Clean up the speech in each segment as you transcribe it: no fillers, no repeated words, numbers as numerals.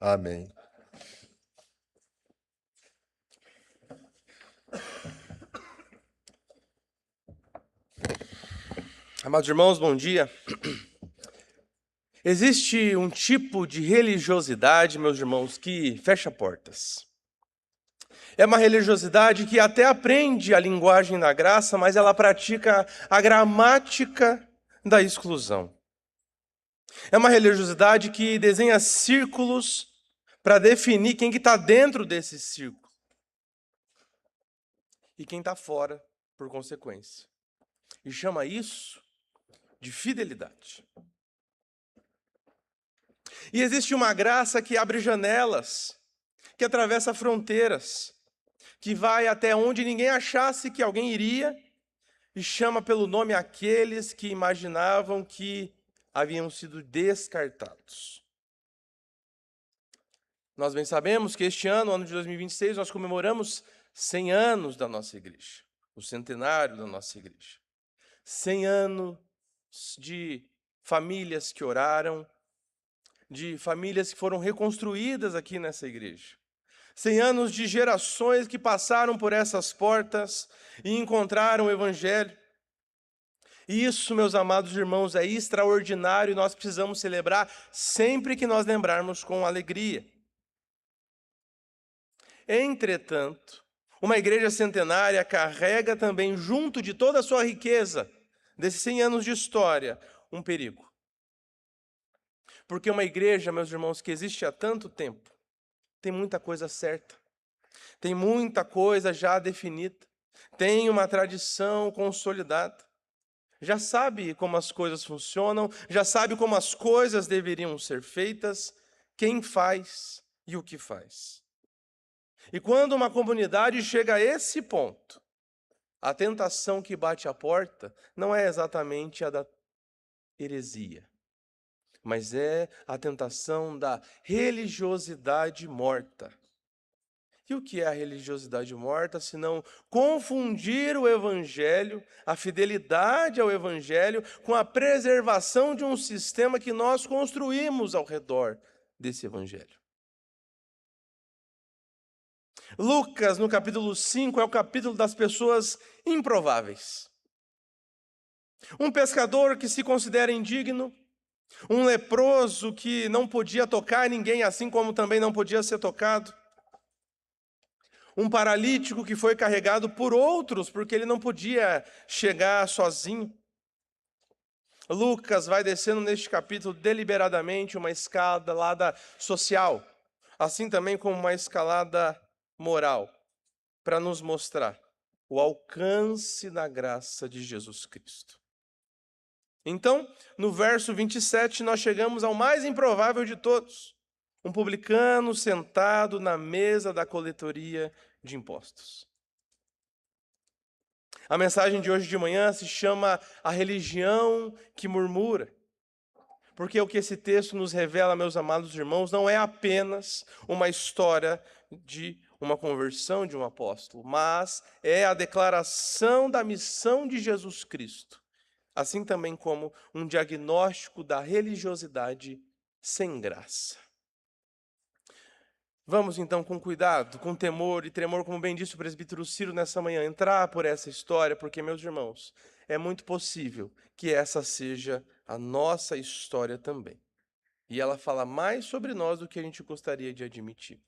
Amém. Amados irmãos, bom dia. Existe um tipo de religiosidade, meus irmãos, que fecha portas. É uma religiosidade que até aprende a linguagem da graça, mas ela pratica a gramática da exclusão. É uma religiosidade que desenha círculos para definir quem que está dentro desse círculo e quem está fora, por consequência. E chama isso de fidelidade. E existe uma graça que abre janelas, que atravessa fronteiras, que vai até onde ninguém achasse que alguém iria e chama pelo nome aqueles que imaginavam que haviam sido descartados. Nós bem sabemos que este ano, ano de 2026, nós comemoramos 100 anos da nossa igreja, o centenário da nossa igreja. 100 anos de famílias que oraram, de famílias que foram reconstruídas aqui nessa igreja. 100 anos de gerações que passaram por essas portas e encontraram o Evangelho. E isso, meus amados irmãos, é extraordinário e nós precisamos celebrar sempre que nós lembrarmos com alegria. Entretanto, uma igreja centenária carrega também, junto de toda a sua riqueza, desses 100 anos de história, um perigo. Porque uma igreja, meus irmãos, que existe há tanto tempo, tem muita coisa certa, tem muita coisa já definida, tem uma tradição consolidada, já sabe como as coisas funcionam, já sabe como as coisas deveriam ser feitas, quem faz e o que faz. E quando uma comunidade chega a esse ponto, a tentação que bate à porta não é exatamente a da heresia, mas é a tentação da religiosidade morta. E o que é a religiosidade morta, senão confundir o Evangelho, a fidelidade ao Evangelho, com a preservação de um sistema que nós construímos ao redor desse Evangelho? Lucas, no capítulo 5, é o capítulo das pessoas improváveis. Um pescador que se considera indigno, um leproso que não podia tocar ninguém, assim como também não podia ser tocado, um paralítico que foi carregado por outros, porque ele não podia chegar sozinho. Lucas vai descendo neste capítulo deliberadamente uma escalada social, assim também como uma escalada moral, para nos mostrar o alcance da graça de Jesus Cristo. Então, no verso 27, nós chegamos ao mais improvável de todos, um publicano sentado na mesa da coletoria de impostos. A mensagem de hoje de manhã se chama A Religião que Murmura. Porque o que esse texto nos revela, meus amados irmãos, não é apenas uma história de uma conversão de um apóstolo, mas é a declaração da missão de Jesus Cristo, assim também como um diagnóstico da religiosidade sem graça. Vamos então com cuidado, com temor e tremor, como bem disse o presbítero Ciro nessa manhã, entrar por essa história, porque, meus irmãos, é muito possível que essa seja a nossa história também. E ela fala mais sobre nós do que a gente gostaria de admitir.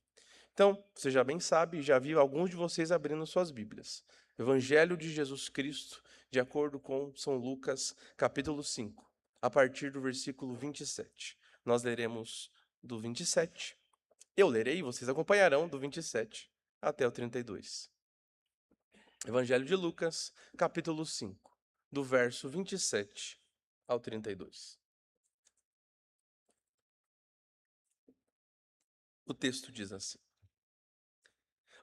Então, você já bem sabe, já viu alguns de vocês abrindo suas Bíblias. Evangelho de Jesus Cristo, de acordo com São Lucas, capítulo 5, a partir do versículo 27. Nós leremos do 27. Eu lerei e vocês acompanharão do 27 até o 32. Evangelho de Lucas, capítulo 5, do verso 27 ao 32. O texto diz assim: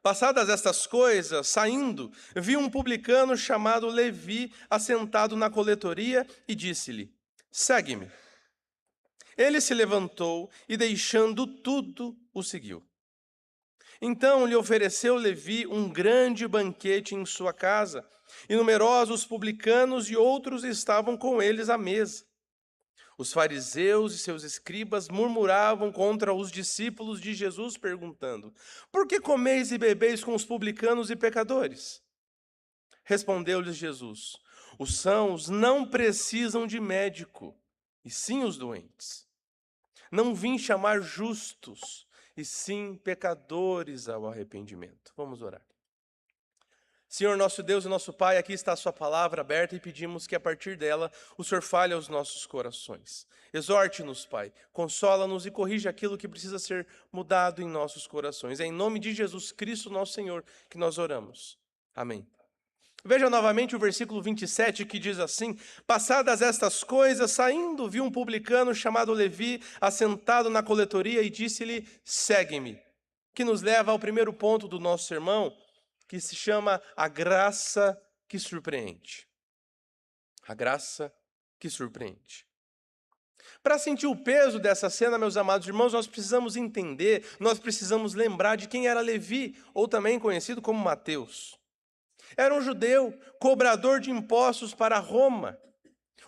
Passadas estas coisas, saindo, viu um publicano chamado Levi assentado na coletoria e disse-lhe: Segue-me. Ele se levantou e, deixando tudo, o seguiu. Então lhe ofereceu Levi um grande banquete em sua casa, e numerosos publicanos e outros estavam com eles à mesa. Os fariseus e seus escribas murmuravam contra os discípulos de Jesus, perguntando: Por que comeis e bebeis com os publicanos e pecadores? Respondeu-lhes Jesus: Os sãos não precisam de médico, e sim os doentes. Não vim chamar justos, e sim pecadores ao arrependimento. Vamos orar. Senhor, nosso Deus e nosso Pai, aqui está a sua palavra aberta e pedimos que a partir dela o Senhor fale aos nossos corações. Exorte-nos, Pai, consola-nos e corrija aquilo que precisa ser mudado em nossos corações. É em nome de Jesus Cristo, nosso Senhor, que nós oramos. Amém. Veja novamente o versículo 27 que diz assim: Passadas estas coisas, saindo, viu um publicano chamado Levi assentado na coletoria e disse-lhe: Segue-me. Que nos leva ao primeiro ponto do nosso sermão, que se chama a graça que surpreende. A graça que surpreende. Para sentir o peso dessa cena, meus amados irmãos, nós precisamos entender, nós precisamos lembrar de quem era Levi, ou também conhecido como Mateus. Era um judeu, cobrador de impostos para Roma,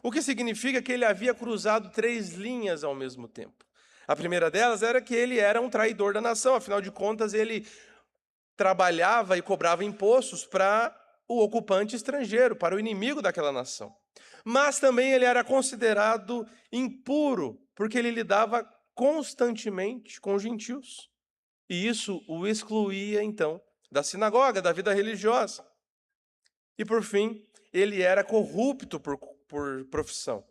o que significa que ele havia cruzado 3 linhas ao mesmo tempo. A primeira delas era que ele era um traidor da nação, afinal de contas ele trabalhava e cobrava impostos para o ocupante estrangeiro, para o inimigo daquela nação. Mas também ele era considerado impuro, porque ele lidava constantemente com os gentios. E isso o excluía, então, da sinagoga, da vida religiosa. E, por fim, ele era corrupto por profissão.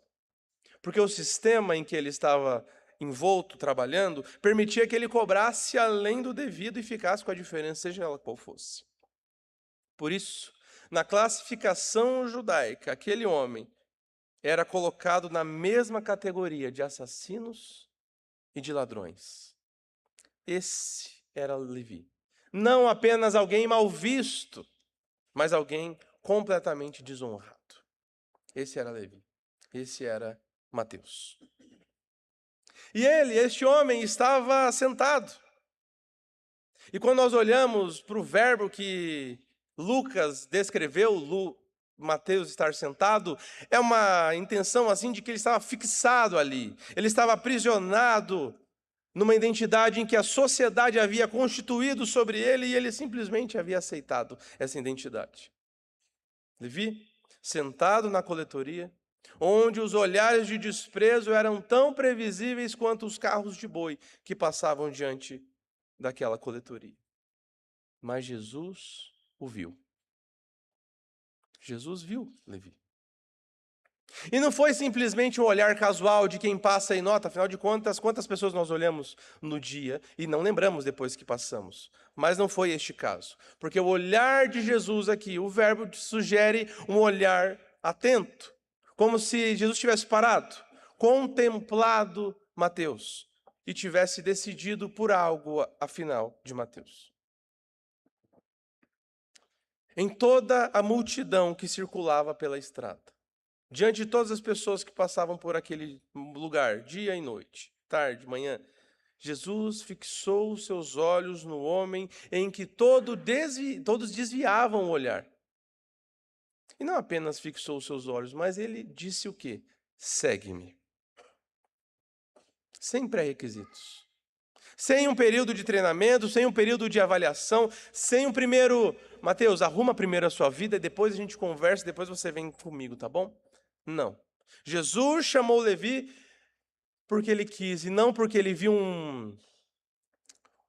Porque o sistema em que ele estava envolto, trabalhando, permitia que ele cobrasse além do devido e ficasse com a diferença, seja ela qual fosse. Por isso, na classificação judaica, aquele homem era colocado na mesma categoria de assassinos e de ladrões. Esse era Levi. Não apenas alguém mal visto, mas alguém completamente desonrado. Esse era Levi. Esse era Mateus. E este homem, estava sentado. E quando nós olhamos para o verbo que Lucas descreveu, Mateus estar sentado, é uma intenção assim de que ele estava fixado ali. Ele estava aprisionado numa identidade em que a sociedade havia constituído sobre ele e ele simplesmente havia aceitado essa identidade. Levi, sentado na coletoria, onde os olhares de desprezo eram tão previsíveis quanto os carros de boi que passavam diante daquela coletoria. Mas Jesus o viu. Jesus viu Levi. E não foi simplesmente um olhar casual de quem passa e nota, afinal de contas, quantas pessoas nós olhamos no dia e não lembramos depois que passamos. Mas não foi este caso. Porque o olhar de Jesus aqui, o verbo sugere um olhar atento. Como se Jesus tivesse parado, contemplado Mateus e tivesse decidido por algo afinal de Mateus. Em toda a multidão que circulava pela estrada, diante de todas as pessoas que passavam por aquele lugar, dia e noite, tarde, manhã, Jesus fixou os seus olhos no homem em que todos desviavam o olhar. E não apenas fixou os seus olhos, mas ele disse o quê? Segue-me. Sem pré-requisitos. Sem um período de treinamento, sem um período de avaliação, sem um primeiro... Mateus, arruma primeiro a sua vida e depois a gente conversa, depois você vem comigo, tá bom? Não. Jesus chamou Levi porque ele quis e não porque ele viu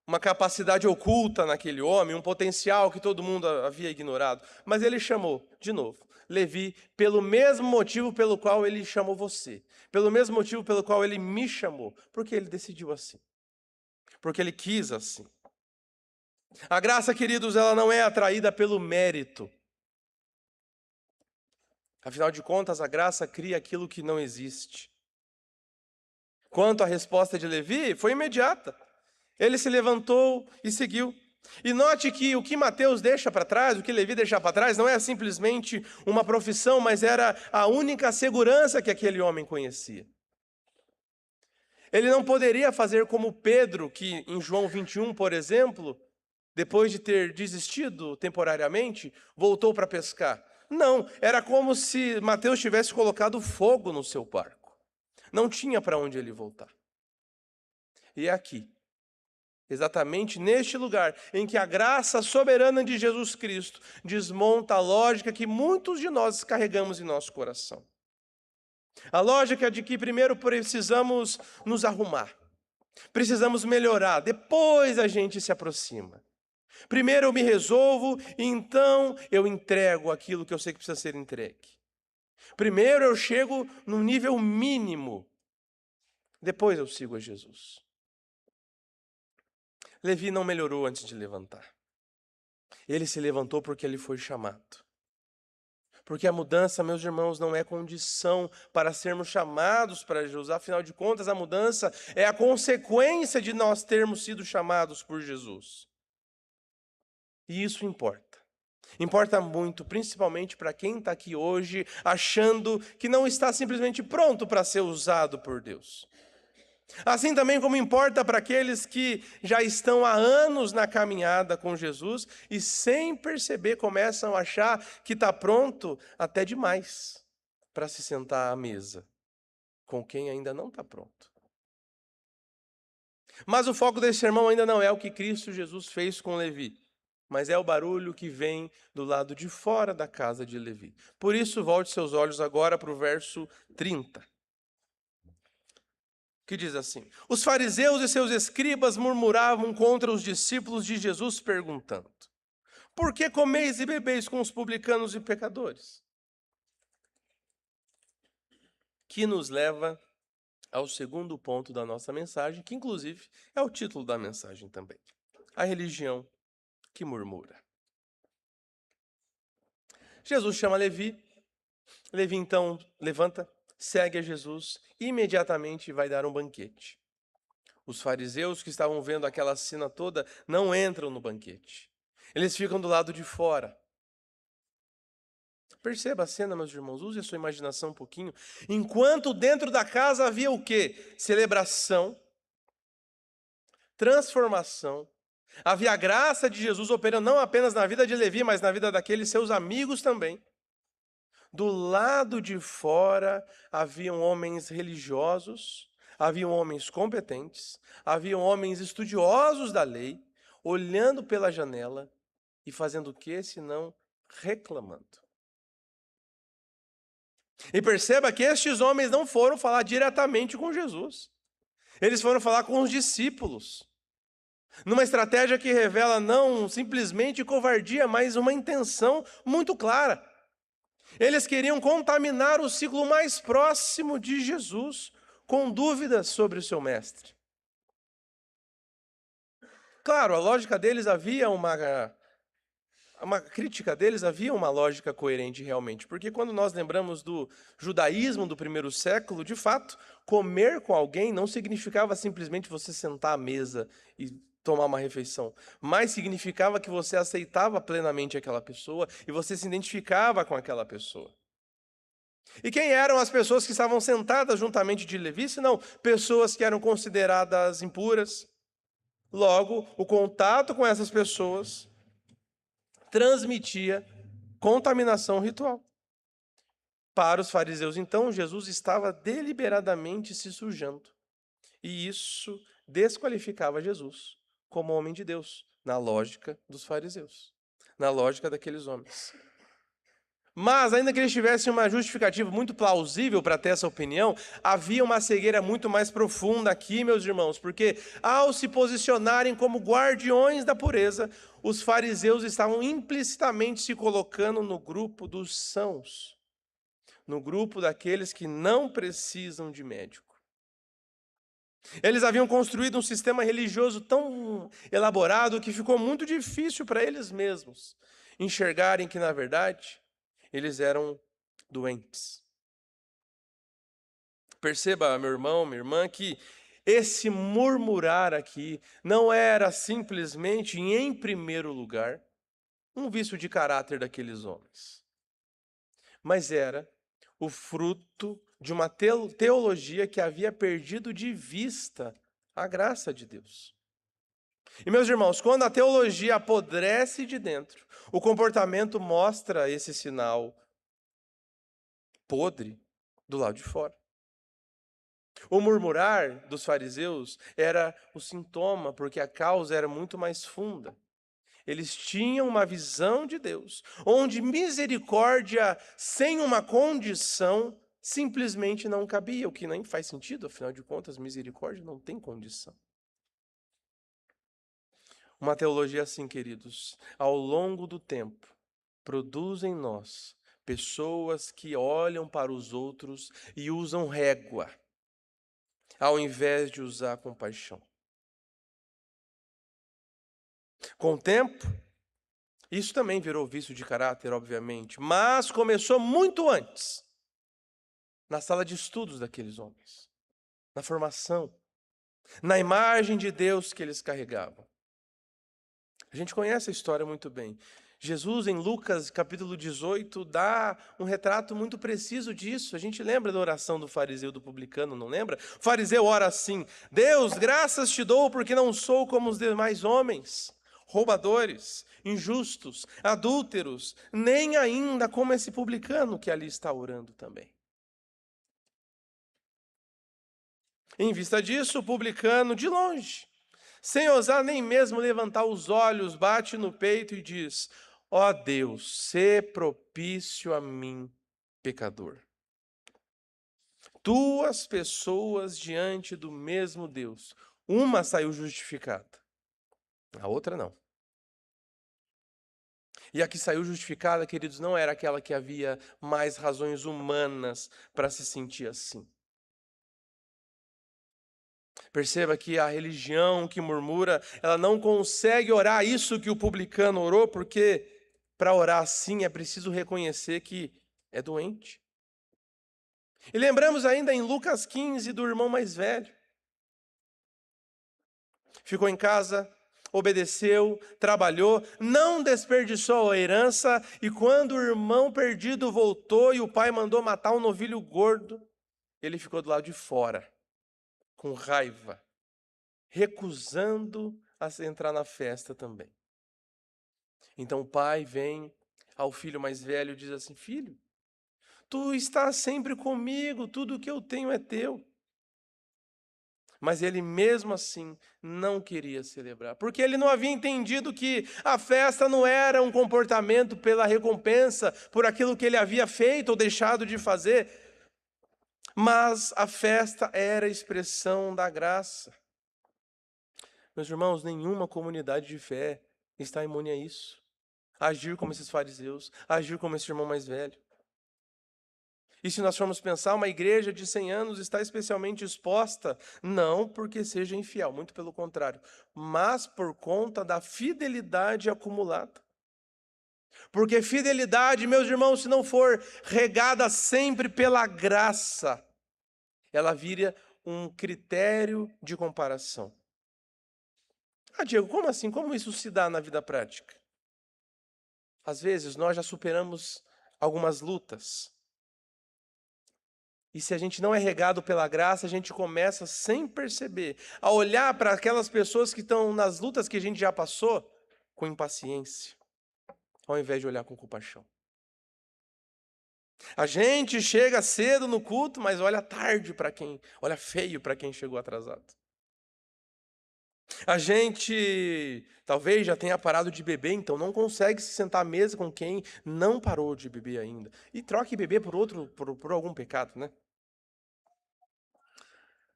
uma capacidade oculta naquele homem, um potencial que todo mundo havia ignorado. Mas ele chamou, de novo, Levi, pelo mesmo motivo pelo qual ele chamou você. Pelo mesmo motivo pelo qual ele me chamou. Porque ele decidiu assim. Porque ele quis assim. A graça, queridos, ela não é atraída pelo mérito. Afinal de contas, a graça cria aquilo que não existe. Quanto à resposta de Levi, foi imediata. Ele se levantou e seguiu. E note que o que Mateus deixa para trás, o que Levi deixa para trás, não é simplesmente uma profissão, mas era a única segurança que aquele homem conhecia. Ele não poderia fazer como Pedro, que em João 21, por exemplo, depois de ter desistido temporariamente, voltou para pescar. Não, era como se Mateus tivesse colocado fogo no seu barco. Não tinha para onde ele voltar. E é aqui, exatamente neste lugar, em que a graça soberana de Jesus Cristo desmonta a lógica que muitos de nós carregamos em nosso coração. A lógica de que primeiro precisamos nos arrumar, precisamos melhorar, depois a gente se aproxima. Primeiro eu me resolvo e então eu entrego aquilo que eu sei que precisa ser entregue. Primeiro eu chego no nível mínimo, depois eu sigo a Jesus. Levi não melhorou antes de levantar. Ele se levantou porque ele foi chamado. Porque a mudança, meus irmãos, não é condição para sermos chamados para Jesus. Afinal de contas, a mudança é a consequência de nós termos sido chamados por Jesus. E isso importa. Importa muito, principalmente para quem está aqui hoje achando que não está simplesmente pronto para ser usado por Deus. Assim também como importa para aqueles que já estão há anos na caminhada com Jesus e sem perceber começam a achar que está pronto até demais para se sentar à mesa com quem ainda não está pronto. Mas o foco desse sermão ainda não é o que Cristo Jesus fez com Levi, mas é o barulho que vem do lado de fora da casa de Levi. Por isso, volte seus olhos agora para o verso 30. Que diz assim: os fariseus e seus escribas murmuravam contra os discípulos de Jesus, perguntando: por que comeis e bebeis com os publicanos e pecadores? Que nos leva ao segundo ponto da nossa mensagem, que inclusive é o título da mensagem também: a religião que murmura. Jesus chama Levi. Levi então levanta, segue a Jesus e imediatamente vai dar um banquete. Os fariseus que estavam vendo aquela cena toda não entram no banquete. Eles ficam do lado de fora. Perceba a cena, meus irmãos, use a sua imaginação um pouquinho. Enquanto dentro da casa havia o quê? Celebração, transformação. Havia a graça de Jesus operando não apenas na vida de Levi, mas na vida daqueles seus amigos também. Do lado de fora haviam homens religiosos, haviam homens competentes, haviam homens estudiosos da lei, olhando pela janela e fazendo o que, senão reclamando. E perceba que estes homens não foram falar diretamente com Jesus. Eles foram falar com os discípulos. Numa estratégia que revela não simplesmente covardia, mas uma intenção muito clara. Eles queriam contaminar o ciclo mais próximo de Jesus com dúvidas sobre o seu mestre. Claro, a lógica deles havia uma crítica deles havia uma lógica coerente realmente, porque quando nós lembramos do judaísmo do primeiro século, de fato, comer com alguém não significava simplesmente você sentar à mesa e tomar uma refeição, mas significava que você aceitava plenamente aquela pessoa e você se identificava com aquela pessoa. E quem eram as pessoas que estavam sentadas juntamente de Levi? Senão pessoas que eram consideradas impuras. Logo, o contato com essas pessoas transmitia contaminação ritual. Para os fariseus, então, Jesus estava deliberadamente se sujando. E isso desqualificava Jesus como homem de Deus, na lógica dos fariseus, na lógica daqueles homens. Mas, ainda que eles tivessem uma justificativa muito plausível para ter essa opinião, havia uma cegueira muito mais profunda aqui, meus irmãos, porque ao se posicionarem como guardiões da pureza, os fariseus estavam implicitamente se colocando no grupo dos sãos, no grupo daqueles que não precisam de médico. Eles haviam construído um sistema religioso tão elaborado que ficou muito difícil para eles mesmos enxergarem que, na verdade, eles eram doentes. Perceba, meu irmão, minha irmã, que esse murmurar aqui não era simplesmente, em primeiro lugar, um vício de caráter daqueles homens, mas era o fruto de uma teologia que havia perdido de vista a graça de Deus. E, meus irmãos, quando a teologia apodrece de dentro, o comportamento mostra esse sinal podre do lado de fora. O murmurar dos fariseus era o sintoma, porque a causa era muito mais funda. Eles tinham uma visão de Deus, onde misericórdia sem uma condição simplesmente não cabia, o que nem faz sentido, afinal de contas, misericórdia não tem condição. Uma teologia assim, queridos, ao longo do tempo, produz em nós pessoas que olham para os outros e usam régua, ao invés de usar compaixão. Com o tempo, isso também virou vício de caráter, obviamente, mas começou muito antes, na sala de estudos daqueles homens, na formação, na imagem de Deus que eles carregavam. A gente conhece a história muito bem. Jesus, em Lucas, capítulo 18, dá um retrato muito preciso disso. A gente lembra da oração do fariseu e do publicano, não lembra? O fariseu ora assim: Deus, graças te dou porque não sou como os demais homens, roubadores, injustos, adúlteros, nem ainda como esse publicano que ali está orando também. Em vista disso, o publicano, de longe, sem ousar nem mesmo levantar os olhos, bate no peito e diz: ó Deus, sê propício a mim, pecador. Duas pessoas diante do mesmo Deus. Uma saiu justificada, a outra não. E a que saiu justificada, queridos, não era aquela que havia mais razões humanas para se sentir assim. Perceba que a religião que murmura, ela não consegue orar isso que o publicano orou, porque para orar assim é preciso reconhecer que é doente. E lembramos ainda em Lucas 15 do irmão mais velho. Ficou em casa, obedeceu, trabalhou, não desperdiçou a herança, e quando o irmão perdido voltou e o pai mandou matar um novilho gordo, ele ficou do lado de fora, com raiva, recusando a entrar na festa também. Então o pai vem ao filho mais velho e diz assim: filho, tu estás sempre comigo, tudo o que eu tenho é teu. Mas ele mesmo assim não queria celebrar, porque ele não havia entendido que a festa não era um comportamento pela recompensa, por aquilo que ele havia feito ou deixado de fazer, mas a festa era a expressão da graça. Meus irmãos, nenhuma comunidade de fé está imune a isso. Agir como esses fariseus, agir como esse irmão mais velho. E se nós formos pensar, uma igreja de 100 anos está especialmente exposta, não porque seja infiel, muito pelo contrário, mas por conta da fidelidade acumulada. Porque fidelidade, meus irmãos, se não for regada sempre pela graça, ela vira um critério de comparação. Ah, Diego, como assim? Como isso se dá na vida prática? Às vezes nós já superamos algumas lutas. E se a gente não é regado pela graça, a gente começa, sem perceber, a olhar para aquelas pessoas que estão nas lutas que a gente já passou com impaciência, ao invés de olhar com compaixão. A gente chega cedo no culto, mas olha tarde para quem, olha feio para quem chegou atrasado. A gente talvez já tenha parado de beber, então não consegue se sentar à mesa com quem não parou de beber ainda. E troque beber por algum pecado, né?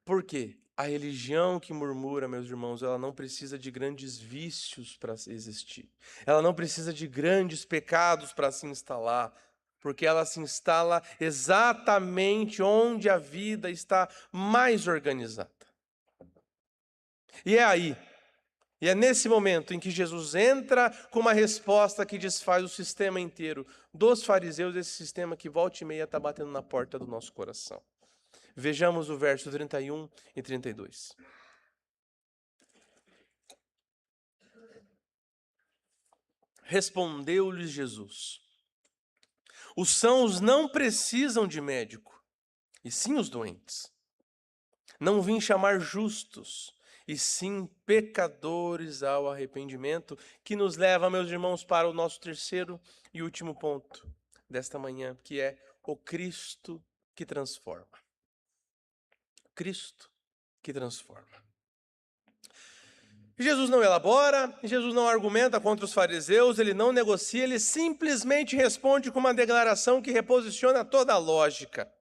Por quê? A religião que murmura, meus irmãos, ela não precisa de grandes vícios para existir. Ela não precisa de grandes pecados para se instalar, porque ela se instala exatamente onde a vida está mais organizada. E é aí, e é nesse momento em que Jesus entra com uma resposta que desfaz o sistema inteiro dos fariseus, esse sistema que volta e meia está batendo na porta do nosso coração. Vejamos o verso 31 e 32. Respondeu-lhes Jesus: os sãos não precisam de médico, e sim os doentes. Não vim chamar justos, e sim pecadores ao arrependimento, que nos leva, meus irmãos, para o nosso terceiro e último ponto desta manhã, que é o Cristo que transforma. Cristo que transforma. Jesus não elabora, Jesus não argumenta contra os fariseus, ele não negocia, ele simplesmente responde com uma declaração que reposiciona toda a lógica.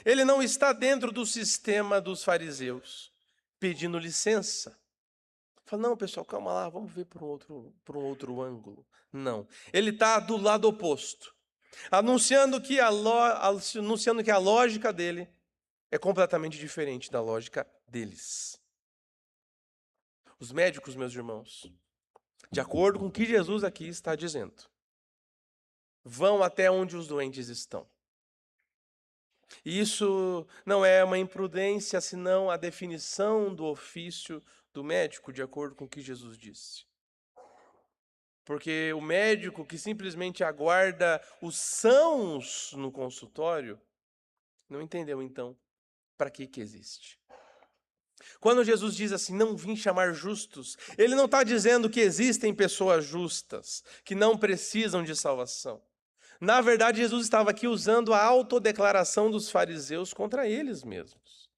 Ele não está dentro do sistema dos fariseus, pedindo licença. Fala, não, pessoal, calma lá, vamos ver por um outro ângulo. Não, ele está do lado oposto, anunciando que a lógica dele é completamente diferente da lógica deles. Os médicos, meus irmãos, de acordo com o que Jesus aqui está dizendo, vão até onde os doentes estão. E isso não é uma imprudência, senão a definição do ofício do médico, de acordo com o que Jesus disse. Porque o médico que simplesmente aguarda os sãos no consultório, não entendeu então para que existe. Quando Jesus diz assim, não vim chamar justos, ele não está dizendo que existem pessoas justas, que não precisam de salvação. Na verdade, Jesus estava aqui usando a autodeclaração dos fariseus contra eles mesmos.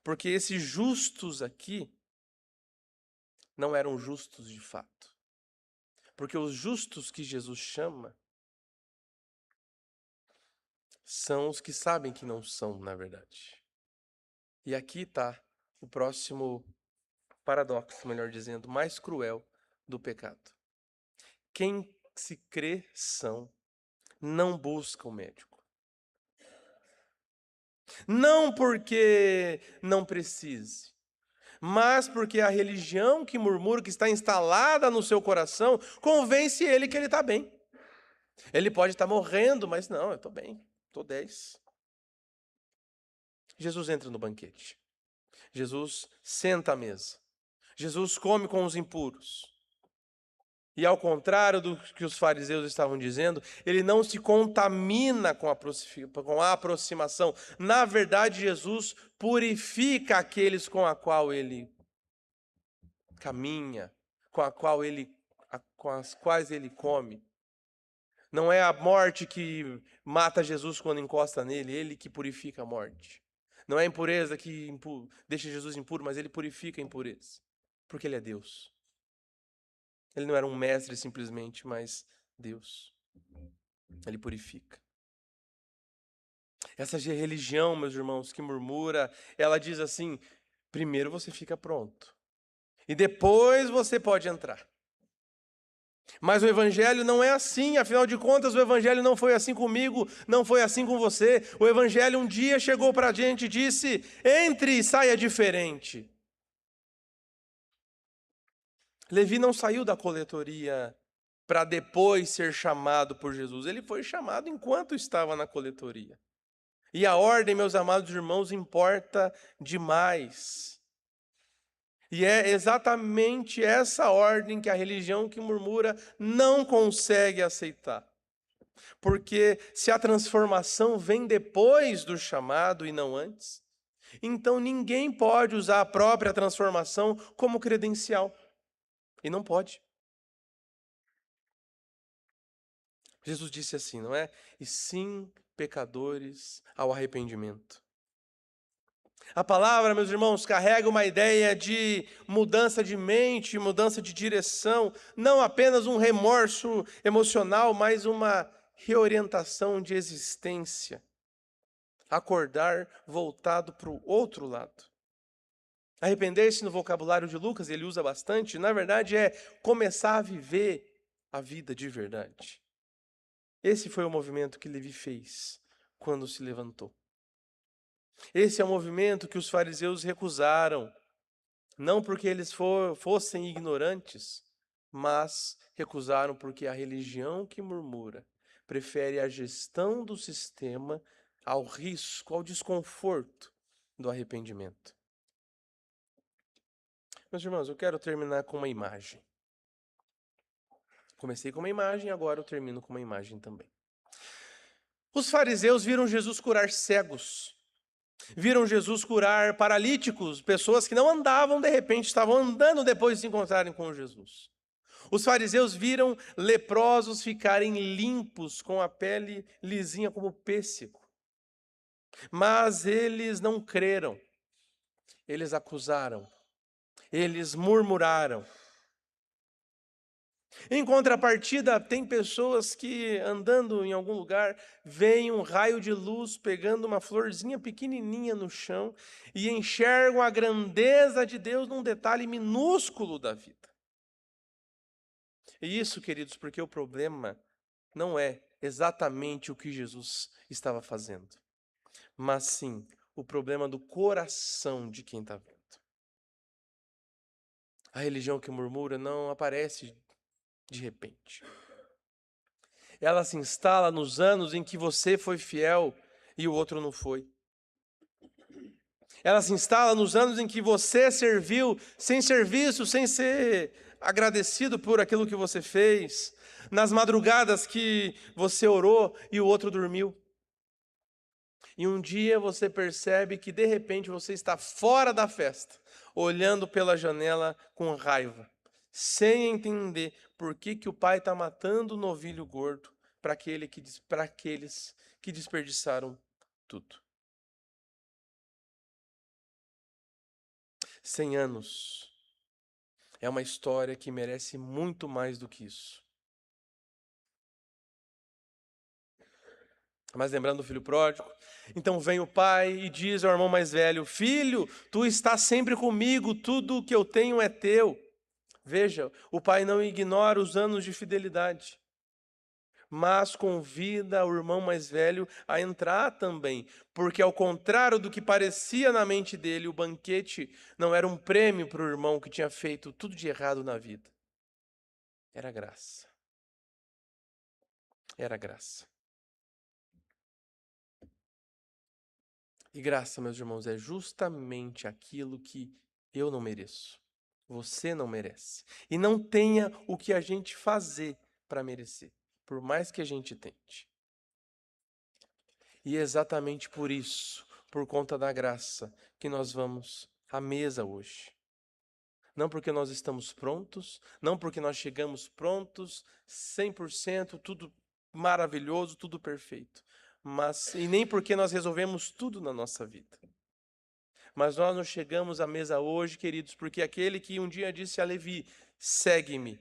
Porque esses justos aqui não eram justos de fato. Porque os justos que Jesus chama são os que sabem que não são, na verdade. E aqui está o próximo paradoxo, melhor dizendo, mais cruel do pecado. Quem se crê são, não busca o médico. Não porque não precise, mas porque a religião que murmura, que está instalada no seu coração, convence ele que ele está bem. Ele pode estar morrendo, mas não, eu estou bem, estou 10. Jesus entra no banquete. Jesus senta à mesa. Jesus come com os impuros. E ao contrário do que os fariseus estavam dizendo, ele não se contamina com a aproximação. Na verdade, Jesus purifica aqueles com a qual ele caminha, com as quais ele come. Não é a morte que mata Jesus quando encosta nele, ele que purifica a morte. Não é a impureza que deixa Jesus impuro, mas ele purifica a impureza, porque ele é Deus. Ele não era um mestre simplesmente, mas Deus. Ele purifica. Essa religião, meus irmãos, que murmura, ela diz assim, primeiro você fica pronto, e depois você pode entrar. Mas o evangelho não é assim, afinal de contas o evangelho não foi assim comigo, não foi assim com você. O evangelho um dia chegou para a gente e disse, entre e saia diferente. Levi não saiu da coletoria para depois ser chamado por Jesus. Ele foi chamado enquanto estava na coletoria. E a ordem, meus amados irmãos, importa demais. E é exatamente essa ordem que a religião que murmura não consegue aceitar. Porque se a transformação vem depois do chamado e não antes, então ninguém pode usar a própria transformação como credencial. E não pode. Jesus disse assim, não é? E sim, pecadores ao arrependimento. A palavra, meus irmãos, carrega uma ideia de mudança de mente, mudança de direção, não apenas um remorso emocional, mas uma reorientação de existência. Acordar voltado para o outro lado. Arrepender-se no vocabulário de Lucas, ele usa bastante, na verdade é começar a viver a vida de verdade. Esse foi o movimento que Levi fez quando se levantou. Esse é o movimento que os fariseus recusaram, não porque eles fossem ignorantes, mas recusaram porque a religião que murmura prefere a gestão do sistema ao risco, ao desconforto do arrependimento. Meus irmãos, eu quero terminar com uma imagem. Comecei com uma imagem, agora eu termino com uma imagem também. Os fariseus viram Jesus curar cegos. Viram Jesus curar paralíticos, pessoas que não andavam, de repente estavam andando depois de se encontrarem com Jesus. Os fariseus viram leprosos ficarem limpos, com a pele lisinha como pêssego. Mas eles não creram. eles acusaram, eles murmuraram. Em contrapartida, tem pessoas que, andando em algum lugar, veem um raio de luz pegando uma florzinha pequenininha no chão e enxergam a grandeza de Deus num detalhe minúsculo da vida. E isso, queridos, porque o problema não é exatamente o que Jesus estava fazendo, mas sim o problema do coração de quem está vendo. A religião que murmura não aparece de repente. Ela se instala nos anos em que você foi fiel e o outro não foi. Ela se instala nos anos em que você serviu sem serviço, sem ser agradecido por aquilo que você fez. Nas madrugadas que você orou e o outro dormiu. E um dia você percebe que de repente você está fora da festa, olhando pela janela com raiva, sem entender por que o pai está matando o novilho gordo para aqueles que desperdiçaram tudo. 100 anos é uma história que merece muito mais do que isso. Mas lembrando do filho pródigo, então vem o pai e diz ao irmão mais velho: filho, tu estás sempre comigo, tudo o que eu tenho é teu. Veja, o pai não ignora os anos de fidelidade, mas convida o irmão mais velho a entrar também, porque ao contrário do que parecia na mente dele, o banquete não era um prêmio para o irmão que tinha feito tudo de errado na vida. Era graça. Era graça. E graça, meus irmãos, é justamente aquilo que eu não mereço. Você não merece. E não tenha o que a gente fazer para merecer, por mais que a gente tente. E é exatamente por isso, por conta da graça, que nós vamos à mesa hoje. Não porque nós estamos prontos, não porque nós chegamos prontos, 100%, tudo maravilhoso, tudo perfeito. E nem porque nós resolvemos tudo na nossa vida. Mas nós nos chegamos à mesa hoje, queridos, porque aquele que um dia disse a Levi: segue-me,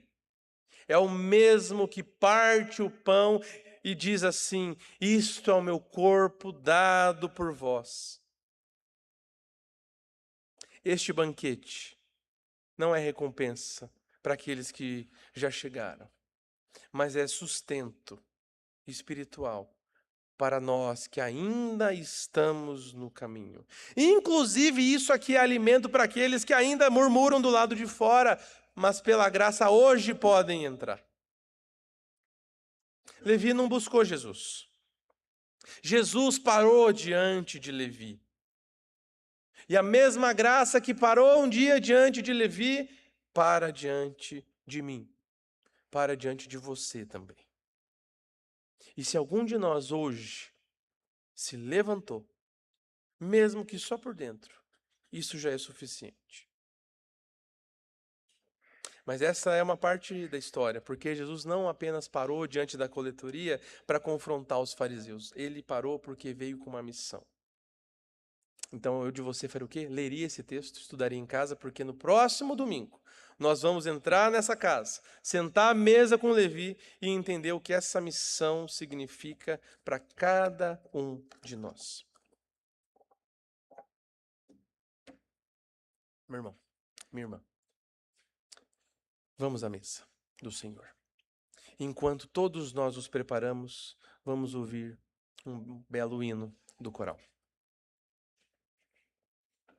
é o mesmo que parte o pão e diz assim: isto é o meu corpo dado por vós. Este banquete não é recompensa para aqueles que já chegaram, mas é sustento espiritual para nós que ainda estamos no caminho. Inclusive, isso aqui é alimento para aqueles que ainda murmuram do lado de fora, mas pela graça hoje podem entrar. Levi não buscou Jesus. Jesus parou diante de Levi. E a mesma graça que parou um dia diante de Levi, para diante de mim, para diante de você também. E se algum de nós hoje se levantou, mesmo que só por dentro, isso já é suficiente. Mas essa é uma parte da história, porque Jesus não apenas parou diante da coletoria para confrontar os fariseus, ele parou porque veio com uma missão. Então eu de você faria o quê? Leria esse texto, estudaria em casa, porque no próximo domingo nós vamos entrar nessa casa, sentar à mesa com Levi e entender o que essa missão significa para cada um de nós. Meu irmão, minha irmã, vamos à mesa do Senhor. Enquanto todos nós nos preparamos, vamos ouvir um belo hino do coral.